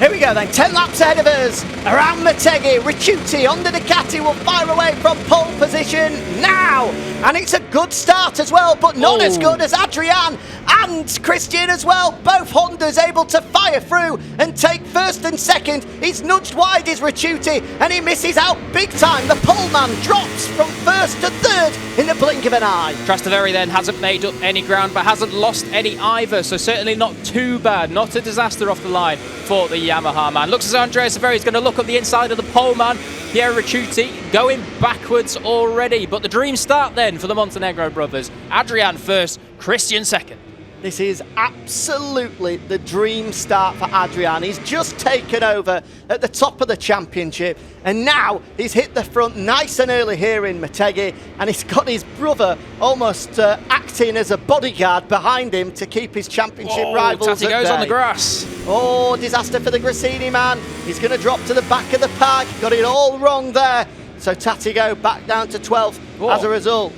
Here we go then, 10 laps ahead of us, around Motegi. Ricciuti on the Ducati will fire away from pole position now. And it's a good start as well, but not as good as Adrian and Christian as well. Both Hondas able to fire through and take first and second. He's nudged wide, is Ricciuti, and he misses out big time. The pole man drops from first to third in the blink of an eye. Trastaveri then hasn't made up any ground, but hasn't lost any either, so certainly not too bad. Not a disaster off the line for the Yamaha man. Looks as though Andrea Severi is going to look up the inside of the pole man. Piero Ricciuti going backwards already, but the dream start then for the Montenegro brothers. Adrian first, Christian second. This is absolutely the dream start for Adrian. He's just taken over at the top of the championship, and now he's hit the front nice and early here in Motegi, and he's got his brother almost acting as a bodyguard behind him to keep his championship rivals Tati goes on the grass. Oh, disaster for the Grassini man. He's going to drop to the back of the pack. Got it all wrong there. So Tatigo back down to 12th as a result.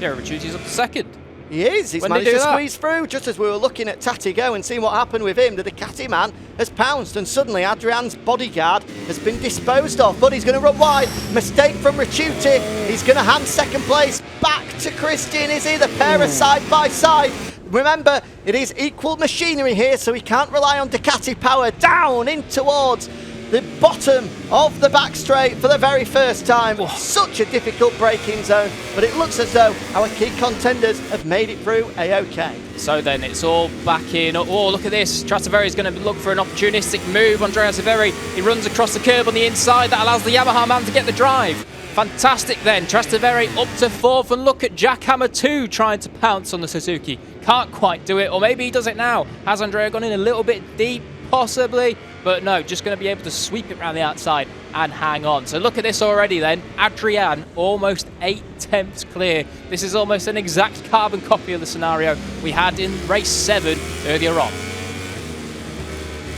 Yeah, Ricciuti's up to second. He is. He's managed to squeeze through. Just as we were looking at Tatigo and seeing what happened with him, the Ducati man has pounced, and suddenly Adrian's bodyguard has been disposed of. But he's going to run wide. Mistake from Ricciuti. He's going to hand second place back to Christian. Is he? The pair are side by side. Remember, it is equal machinery here, so he can't rely on Ducati power. Down in towards the bottom of the back straight for the very first time. Such a difficult braking zone, but it looks as though our key contenders have made it through a-okay. So then it's all back in. Oh, look at this. Trastaveri is going to look for an opportunistic move. Andrea Severi, he runs across the curb on the inside. That allows the Yamaha man to get the drive. Fantastic then. Trastaveri up to fourth, and look at Jackhammer 2 trying to pounce on the Suzuki. Can't quite do it, or maybe he does it now. Has Andrea gone in a little bit deep? Possibly, but no, just going to be able to sweep it around the outside and hang on. So look at this already then. Adrian almost 8/10 clear. This is almost an exact carbon copy of the scenario we had in race 7 earlier on.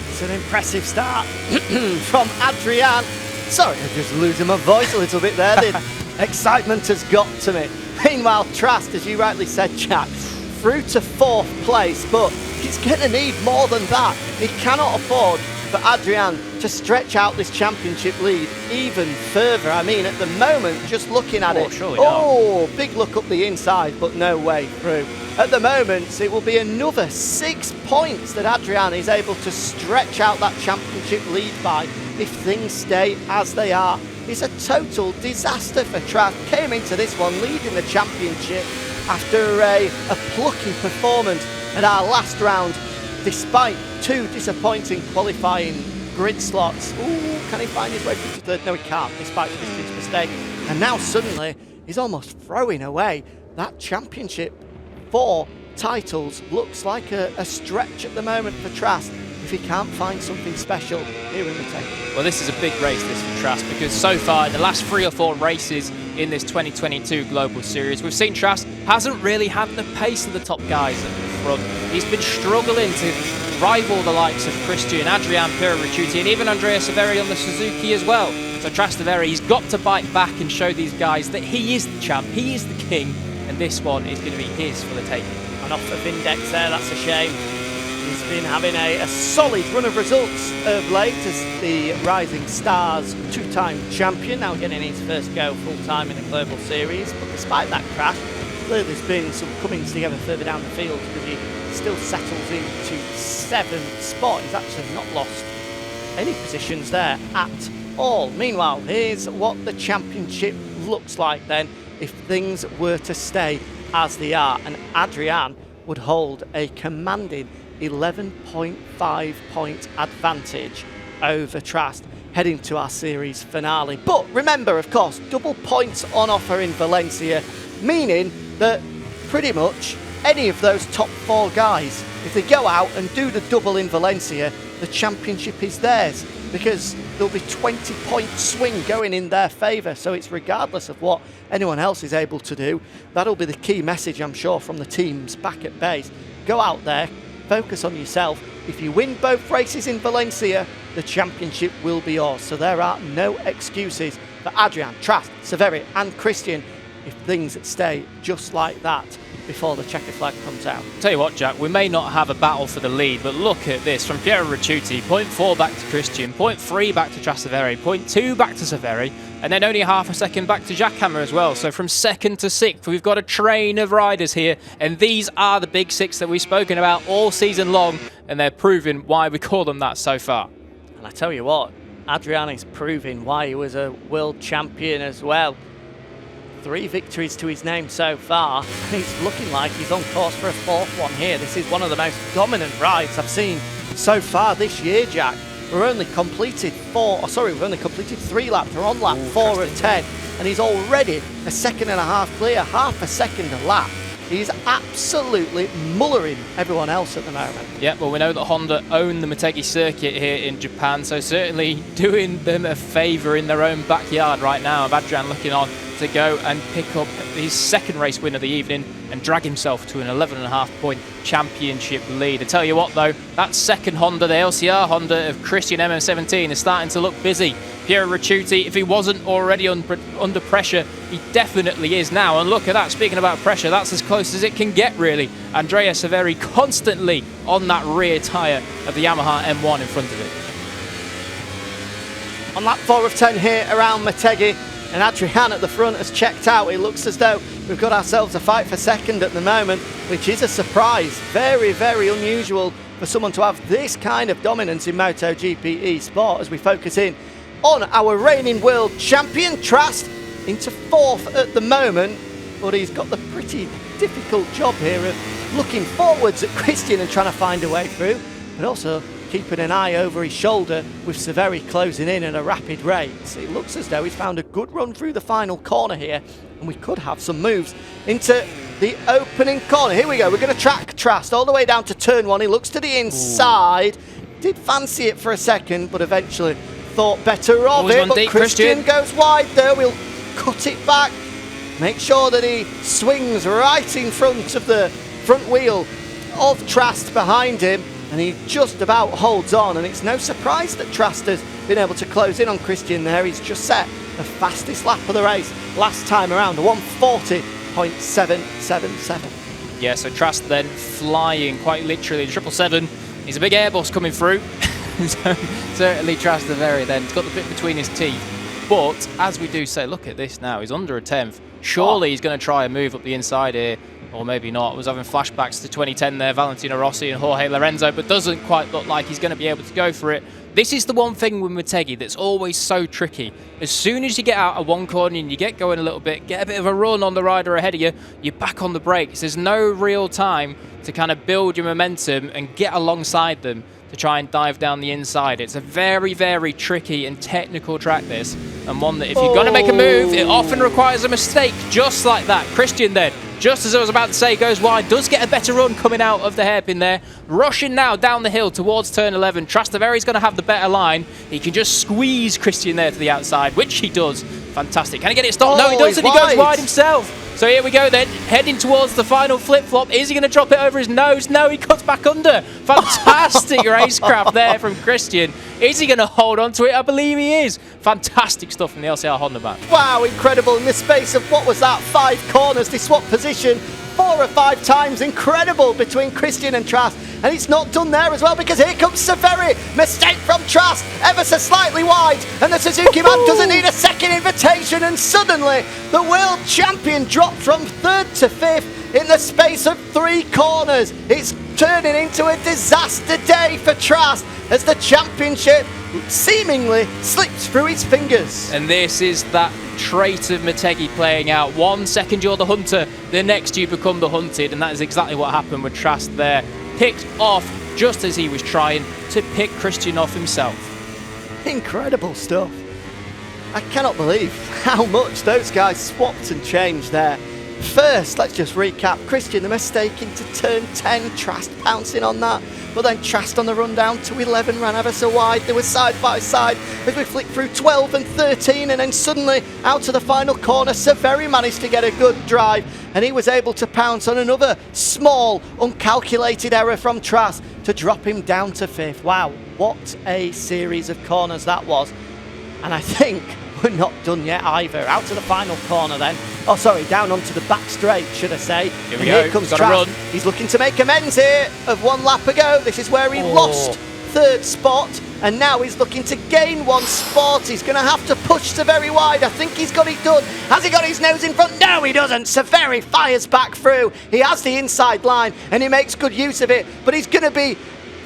It's an impressive start from Adrian. Sorry, I'm just losing my voice a little bit there. The excitement has got to me. Meanwhile, Trast, as you rightly said, Jack, through to 4th place, but he's going to need more than that. He cannot afford for Adrian to stretch out this championship lead even further. I mean, at the moment, just looking at it, big look up the inside, but no way through. At the moment, it will be another 6 points that Adrian is able to stretch out that championship lead by if things stay as they are. It's a total disaster for Trast. Came into this one leading the championship after a plucky performance at our last round, despite 2 disappointing qualifying grid slots. Ooh, can he find his way through to third? No, he can't, despite Christian's mistake. And now suddenly, he's almost throwing away that championship. 4 titles looks like a stretch at the moment for Trast if he can't find something special here in Motegi. Well, this is a big race, this for Trast, because so far in the last 3 or 4 races in this 2022 Global Series, we've seen Trast hasn't really had the pace of the top guys at the front. He's been struggling to rival the likes of Christian, Adrian, Piero Ricciuti, and even Andrea Severi on the Suzuki as well. So Trastaveri, he's got to bite back and show these guys that he is the champ, he is the king, and this one is going to be his for the taking. And off of Index there, that's a shame. He's been having a solid run of results of late as the Rising Stars 2-time champion, now getting his first go full-time in the Global Series. But despite that crash, clearly there's been some comings together further down the field because he still settles into 7th spot. He's actually not lost any positions there at all. Meanwhile, here's what the championship looks like then if things were to stay as they are. And Adrian would hold a commanding 11.5 point advantage over Trast heading to our series finale. But remember, of course, double points on offer in Valencia, meaning that pretty much any of those top 4 guys, if they go out and do the double in Valencia, the championship is theirs because there'll be 20-point swing going in their favour. So it's regardless of what anyone else is able to do. That'll be the key message, I'm sure, from the teams back at base. Go out there, focus on yourself. If you win both races in Valencia, the championship will be yours. So there are no excuses for Adrian, Trast, Severi and Christian if things stay just like that before the checker flag comes out. Tell you what, Jack, we may not have a battle for the lead, but look at this. From Piero Ricciuti, 0.4 back to Christian, 0.3 back to Trastevere, 0.2 back to Severi, and then only half a second back to Jackhammer as well. So from 2nd to 6th, we've got a train of riders here, and these are the big 6 that we've spoken about all season long, and they're proving why we call them that so far. And I tell you what, Adriani's proving why he was a world champion as well. 3 victories to his name so far, and he's looking like he's on course for a 4th one here. This is one of the most dominant rides I've seen so far this year, Jack. We've only completed 3 laps. We're on lap 4 of 10, and he's already a 1.5 seconds clear, half a second a lap. He's absolutely mullering everyone else at the moment. Yeah, well, we know that Honda own the Motegi circuit here in Japan, so certainly doing them a favour in their own backyard right now. Of Adrian looking on to go and pick up his 2nd race win of the evening and drag himself to an 11.5-point championship lead. I tell you what, though, that 2nd Honda, the LCR Honda of Christian MM17, is starting to look busy. Piero Ricciuti, if he wasn't already under pressure, he definitely is now. And look at that, speaking about pressure, that's as close as it can get, really. Andrea Severi constantly on that rear tyre of the Yamaha M1 in front of it. On lap 4 of 10 here around Motegi, and Adrian at the front has checked out. It looks as though we've got ourselves a fight for 2nd at the moment, which is a surprise. Very, very unusual for someone to have this kind of dominance in MotoGP eSport as we focus in on our reigning world champion. Trast into 4th at the moment, but he's got the pretty difficult job here of looking forwards at Christian and trying to find a way through, but also keeping an eye over his shoulder with Severi closing in at a rapid rate. It looks as though he's found a good run through the final corner here, and we could have some moves into the opening corner. Here we go, we're going to track Trast all the way down to turn 1. He looks to the inside. Did fancy it for a second, but eventually thought better of it. But Christian goes wide though. We'll cut it back. Make sure that he swings right in front of the front wheel of Trast behind him, and he just about holds on, and it's no surprise that Trast has been able to close in on Christian there. He's just set the fastest lap of the race last time around, a 1:40.777. Yeah, so Trast then flying quite literally, 777. He's a big Airbus coming through. So certainly Trastevere then, he's got the bit between his teeth. But as we do say, look at this now, he's under a 10th. Surely he's going to try and move up the inside here, or maybe not. I was having flashbacks to 2010 there, Valentino Rossi and Jorge Lorenzo, but doesn't quite look like he's going to be able to go for it. This is the one thing with Motegi that's always so tricky. As soon as you get out of one corner and you get going a little bit, get a bit of a run on the rider ahead of you, you're back on the brakes. There's no real time to kind of build your momentum and get alongside them to try and dive down the inside. It's a very, very tricky and technical track, this, and one that if you're going to make a move, it often requires a mistake, just like that. Christian then, just as I was about to say, goes wide, does get a better run coming out of the hairpin there. Rushing now down the hill towards turn 11. Trastevere's going to have the better line. He can just squeeze Christian there to the outside, which he does. Fantastic. Can he get it stopped? No, he doesn't. He goes wide himself. So here we go then, heading towards the final flip-flop. Is he going to drop it over his nose? No, he cuts back under. Fantastic racecraft there from Christian. Is he going to hold on to it? I believe he is. Fantastic stuff from the LCR Honda man. Wow, incredible. In the space of, what was that, 5 corners, they swapped position 4 or 5 times. Incredible between Christian and Trast. And it's not done there as well, because here comes Severi. Mistake from Trast, ever so slightly wide. And the Suzuki man doesn't need a second invitation. And suddenly, the world champion dropped from 3rd to 5th in the space of 3 corners. It's turning into a disaster day for Trast as the championship seemingly slips through his fingers. And this is that trait of Motegi playing out. 1 second you're the hunter, the next you become the hunted, and that is exactly what happened with Trast there. Picked off just as he was trying to pick Christian off himself. Incredible stuff. I cannot believe how much those guys swapped and changed there. First, let's just recap. Christian, the mistake into turn 10, Trast pouncing on that. But then Trast on the run down to 11, ran ever so wide. They were side by side as we flicked through 12 and 13, and then suddenly out to the final corner, Severi managed to get a good drive, and he was able to pounce on another small, uncalculated error from Trast to drop him down to 5th. Wow, what a series of corners that was. And I think we're not done yet either. Out to the final corner then. Oh, sorry, down onto the back straight, should I say. Here we go. Here comes Gotta Trask. run. He's looking to make amends here of 1 lap ago. This is where he lost 3rd spot, and now he's looking to gain 1 spot. He's going to have to push Severi wide. I think he's got it done. Has he got his nose in front? No, he doesn't. Severi fires back through. He has the inside line, and he makes good use of it, but he's going to be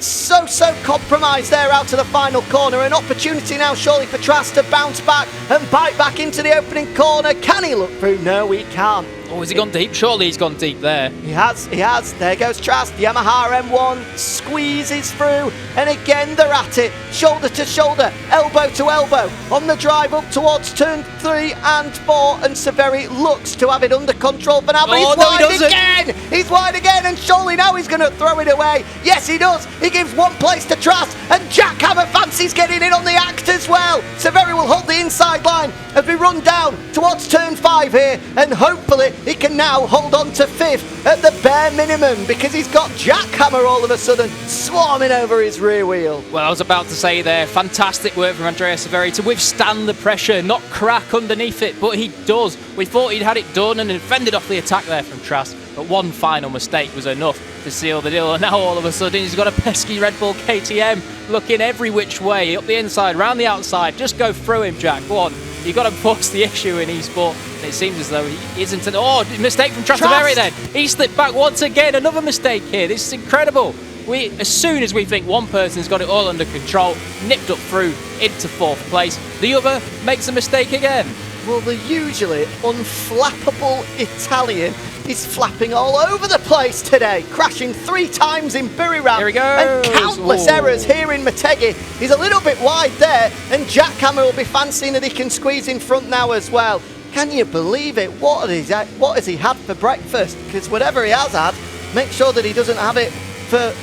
so compromised there out to the final corner. An opportunity now surely for Trask to bounce back and bite back into the opening corner. Can he look through? No, he can't. Oh, has he gone deep? Surely he's gone deep there. He has. There goes Trask. Yamaha M1 squeezes through, and again they're at it. Shoulder to shoulder, elbow to elbow, on the drive up towards turn 3 and 4, and Severi looks to have it under control for now, but he's wide again! He's wide again, and surely now he's going to throw it away. Yes, he does. He gives 1 place to Trask, and Jack Hammer fancies getting in on the act as well. Severi will hold the inside line as we run down towards turn 5 here, and hopefully he can now hold on to 5th at the bare minimum, because he's got Jack Hammer all of a sudden swarming over his rear wheel. Well, I was about to say there, fantastic work from Andrea Severi to withstand the pressure, not crack underneath it, but he does. We thought he'd had it done and fended off the attack there from Trask, but 1 final mistake was enough to seal the deal, and now all of a sudden he's got a pesky Red Bull KTM looking every which way, up the inside, round the outside. Just go through him, Jack. Go on. You've got to force the issue in eSport. It seems as though he isn't. Oh, mistake from Severi then. He slipped back once again. Another mistake here. This is incredible. As soon as we think one person's got it all under control, nipped up through into 4th place, the other makes a mistake again. Well, the usually unflappable Italian is flapping all over the place today, crashing 3 times in Buriram. Here he goes. And countless errors here in Motegi. He's a little bit wide there, and Jack Hammer will be fancying that he can squeeze in front now as well. Can you believe it? What has he had for breakfast? Because whatever he has had, make sure that he doesn't have it for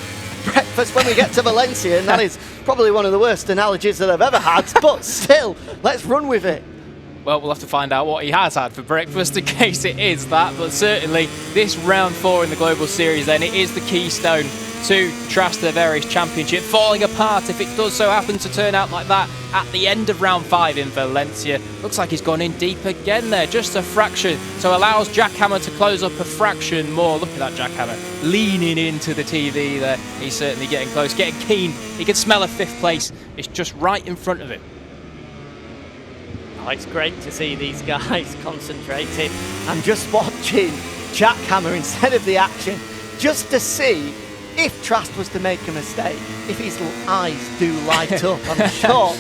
breakfast when we get to Valencia, and that is probably one of the worst analogies that I've ever had, but still, let's run with it. Well, we'll have to find out what he has had for breakfast in case it is that, but certainly this round 4 in the Global Series then, it is the keystone to Trask Severi's championship, falling apart if it does so happen to turn out like that at the end of round 5 in Valencia. Looks like he's gone in deep again there, just a fraction, so allows Jack Hammer to close up a fraction more. Look at that Jack Hammer leaning into the TV there. He's certainly getting close, getting keen. He can smell a 5th place. It's just right in front of him. Oh, it's great to see these guys concentrating. I'm just watching Jack Hammer instead of the action, just to see if Trask was to make a mistake, if his eyes do light up. I'm sure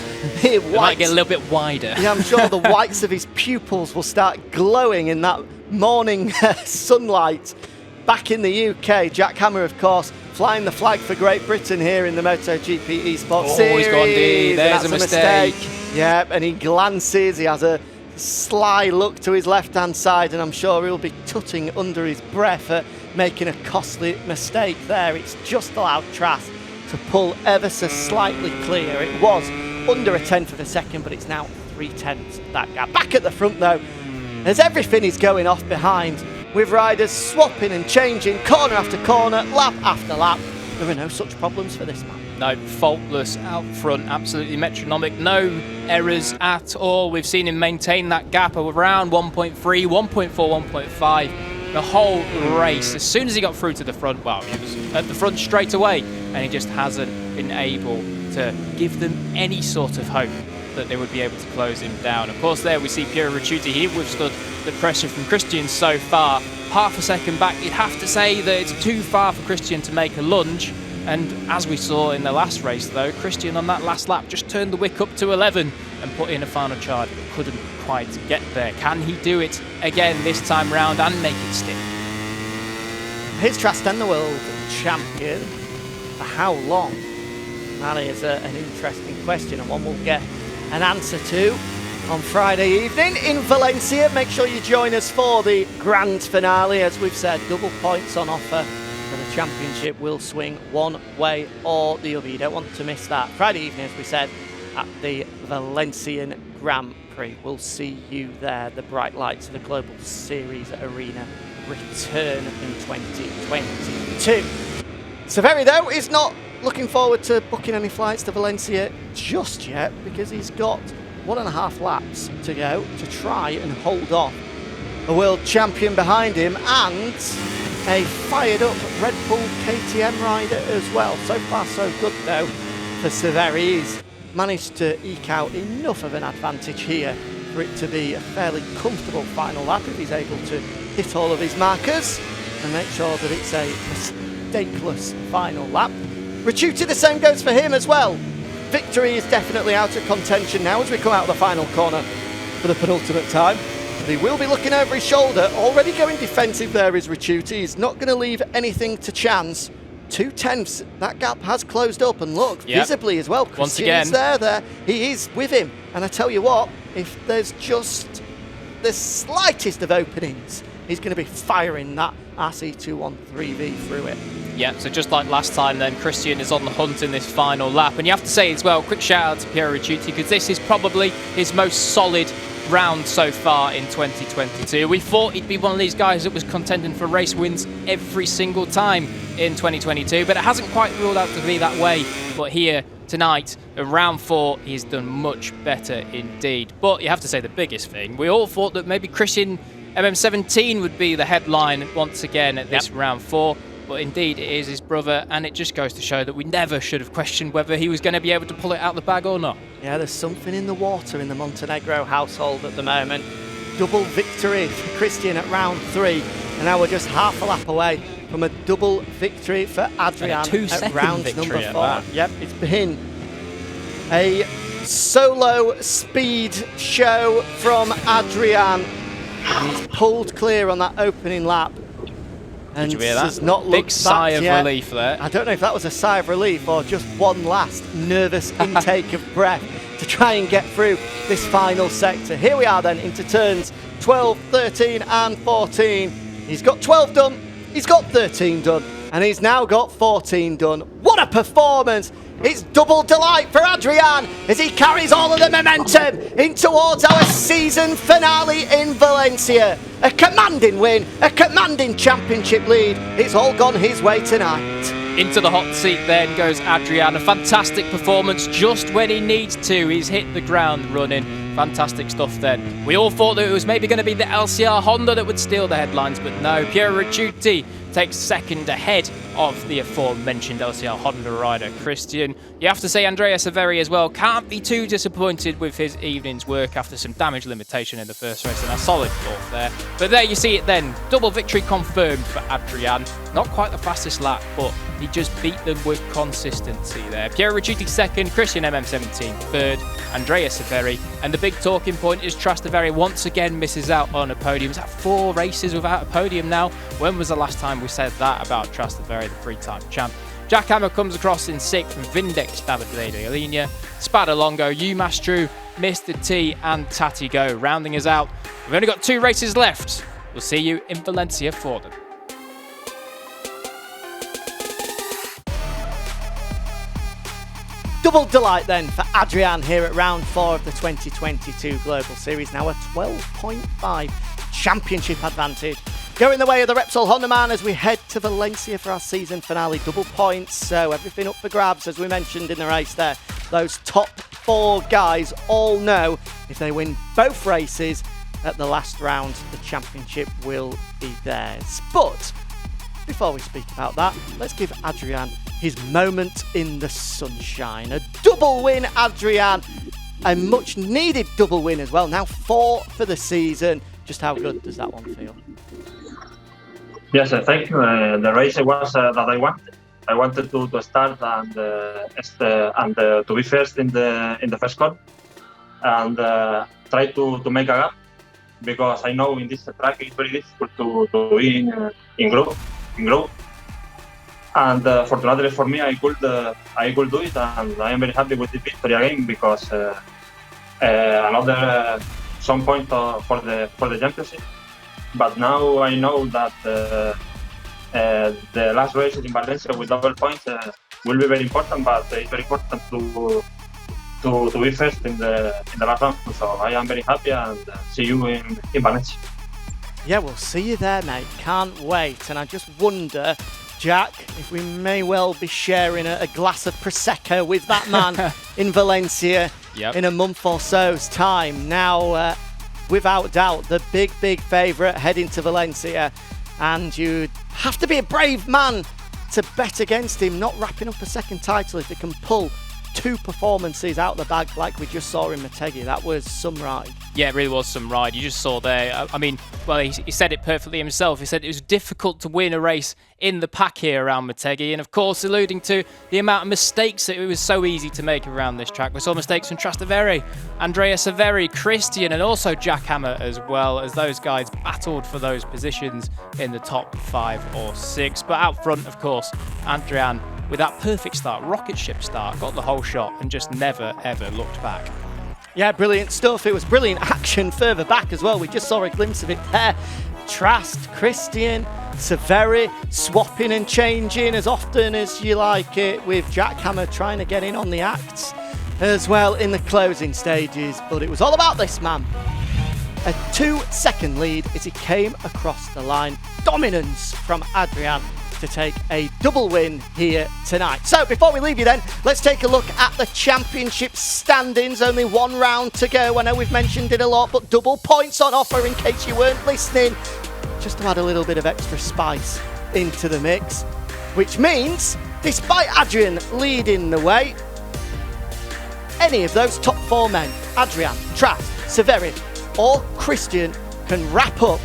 it might get a little bit wider. Yeah, I'm sure the whites of his pupils will start glowing in that morning sunlight. Back in the UK, Jack Hammer, of course, flying the flag for Great Britain here in the MotoGP eSports Series. He's gone deep. There's a mistake. Yeah, and he glances. He has a sly look to his left-hand side, and I'm sure he'll be tutting under his breath at making a costly mistake there. It's just allowed Trask to pull ever so slightly clear. It was under a 10th of a second, but it's now 3/10 that gap. Back at the front, though, as everything is going off behind, with riders swapping and changing corner after corner, lap after lap. There are no such problems for this man. No, faultless out front, absolutely metronomic, no errors at all. We've seen him maintain that gap of around 1.3, 1.4, 1.5 the whole race. As soon as he got through to the front, well, he was at the front straight away, and he just hasn't been able to give them any sort of hope that they would be able to close him down. Of course, there we see Piero Ricciuti. He withstood the pressure from Christian so far. Half a second back, you'd have to say that it's too far for Christian to make a lunge. And as we saw in the last race, though, Christian on that last lap just turned the wick up to 11 and put in a final charge, but couldn't quite get there. Can he do it again this time round and make it stick? Here's Trask, the world champion. For how long? That is an interesting question, and one we'll get an answer to on Friday evening in Valencia. Make sure you join us for the grand finale. As we've said, double points on offer. The championship will swing one way or the other. You don't want to miss that. Friday evening, as we said, at the Valencian Grand Prix. We'll see you there. The bright lights of the Global Series Arena return in 2022. Severi, though, is not looking forward to booking any flights to Valencia just yet, because he's got 1.5 laps to go to try and hold off a world champion behind him and a fired up Red Bull KTM rider as well. So far so good though for Severi. He's managed to eke out enough of an advantage here for it to be a fairly comfortable final lap if he's able to hit all of his markers and make sure that it's a mistakeless final lap. Ricciuti, the same goes for him as well. Victory is definitely out of contention now as we come out of the final corner for the penultimate time. He will be looking over his shoulder. Already going defensive there is Ricciuti. He's not going to leave anything to chance. 2/10, that gap has closed up, and look, visibly as well. Once again, there. He is with him. And I tell you what, if there's just the slightest of openings, he's going to be firing that RC213V through it. Yeah, so just like last time then, Christian is on the hunt in this final lap. And you have to say as well, quick shout out to Piero Ricciuti, because this is probably his most solid round so far in 2022. We thought he'd be one of these guys that was contending for race wins every single time in 2022, but it hasn't quite ruled out to be that way. But here tonight, in round 4, he's done much better indeed. But you have to say the biggest thing, we all thought that maybe Christian MM17 would be the headline once again at this round 4. But indeed, it is his brother, and it just goes to show that we never should have questioned whether he was going to be able to pull it out the bag or not. Yeah, there's something in the water in the Montenegro household at the moment. Double victory for Christian at round 3, and now we're just half a lap away from a double victory for Adrian at round number 4. Yep, it's been a solo speed show from Adrian. He's pulled clear on that opening lap. And did you hear that? Does not look big sigh of relief there. I don't know if that was a sigh of relief or just one last nervous intake of breath to try and get through this final sector. Here we are then into turns 12, 13 and 14. He's got 12 done, he's got 13 done, and he's now got 14 done. What a performance! It's double delight for Adrian as he carries all of the momentum in towards our season finale in Valencia. A commanding win, a commanding championship lead. It's all gone his way tonight. Into the hot seat then goes Adrian. A fantastic performance just when he needs to. He's hit the ground running. Fantastic stuff then. We all thought that it was maybe going to be the LCR Honda that would steal the headlines, but no. Piero Ricciuti takes second ahead of the aforementioned LCR Honda rider, Christian. You have to say Andrea Severi as well can't be too disappointed with his evening's work after some damage limitation in the first race, and a solid fourth there. But there you see it then. Double victory confirmed for Adrian. Not quite the fastest lap, but he just beat them with consistency there. Piero Ricciuti second, Christian MM17 third, Andrea Severi. And the big talking point is Trastaveri once again misses out on a podium. He's at 4 races without a podium now. When was the last time we said that about Trastaveri, the 3-time champ? Jack Hammer comes across in 6th, Vindex Davide Linea, Spada Longo, Umastru, Mr. T and Tati Go rounding us out. We've only got 2 races left. We'll see you in Valencia for them. Double delight then for Adrian here at round 4 of the 2022 Global Series. Now a 12.5 championship advantage. Going the way of the Repsol Honda man as we head to Valencia for our season finale. Double points, so everything up for grabs as we mentioned in the race there. Those top 4 guys all know if they win both races at the last round, the championship will be theirs. But before we speak about that, let's give Adrian his moment in the sunshine. A double win, Adrian. A much needed double win as well. Now 4 for the season. Just how good does that one feel? Yes, thank you. The race was that I wanted. I wanted to start and to be first in the first corner and try to make a gap, because I know in this track it's very difficult to be in group. And fortunately for me, I could do it, and I am very happy with the victory again, because another some point for the championship. But now I know that the last races in Valencia with double points will be very important. But it's very important to be first in the last round. So I am very happy, and see you in Valencia. Yeah, we'll see you there, mate. Can't wait. And I just wonder, Jack, if we may well be sharing a glass of Prosecco with that man in Valencia in a month or so's time. Now, without doubt, the big favourite heading to Valencia, and you'd have to be a brave man to bet against him not wrapping up a second title if he can pull 2 performances out the bag like we just saw in Motegi. That was some ride. Yeah, it really was some ride. You just saw there. I mean, well, he said it perfectly himself. He said it was difficult to win a race in the pack here around Motegi, and of course, alluding to the amount of mistakes that it was so easy to make around this track. We saw mistakes from Trastevere, Andrea Severi, Christian, and also Jack Hammer as well, as those guys battled for those positions in the top 5 or 6. But out front, of course, Adrian, with that perfect start, rocket ship start, got the whole shot and just never, ever looked back. Yeah, brilliant stuff. It was brilliant action further back as well. We just saw a glimpse of it there. Trast, Christian, Severi swapping and changing as often as you like it, with Jack Hammer trying to get in on the acts as well in the closing stages. But it was all about this man. A 2-second lead as he came across the line. Dominance from Adrian to take a double win here tonight. So before we leave you then, let's take a look at the championship standings. Only 1 round to go. I know we've mentioned it a lot, but double points on offer in case you weren't listening. Just to add a little bit of extra spice into the mix, which means, despite Adrian leading the way, any of those top 4 men, Adrian, Trast, Severi or Christian, can wrap up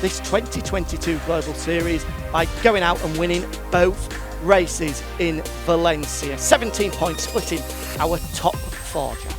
this 2022 Global Series by going out and winning both races in Valencia. 17 points splitting our top 4, Jack.